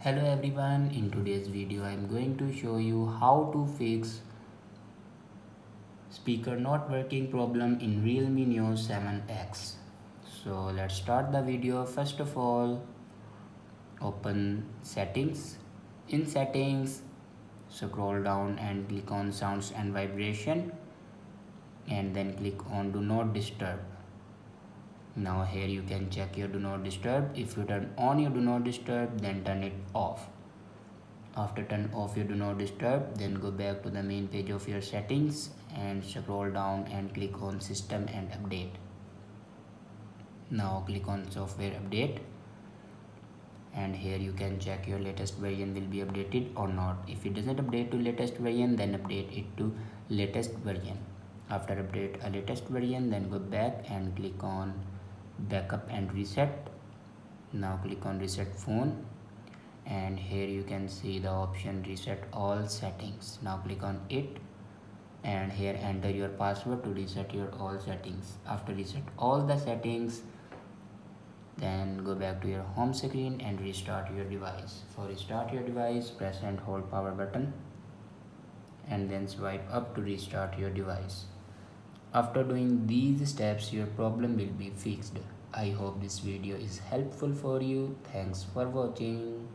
Hello everyone, in today's video I am going to show you how to fix speaker not working problem in Realme Neo 7X. So let's start the video. First of all, open settings. In settings, scroll down and click on sounds and vibration and then click on do not disturb. Now here you can check your do not disturb. If you turn on your do not disturb, then turn it off. After turn off your do not disturb, then go back to the main page of your settings and scroll down and click on system and update. Now click on software update and here you can check your latest version will be updated or not. If it doesn't update to latest version, then update it to latest version. After update a latest version, then go back and click on backup and reset. Now click on reset phone and here you can see the option reset all settings. Now click on it and here enter your password to reset your all settings. After reset all the settings, then go back to your home screen and restart your device. For restart your device, press and hold power button and then swipe up to restart your device. After doing these steps, your problem will be fixed. I hope this video is helpful for you. Thanks for watching.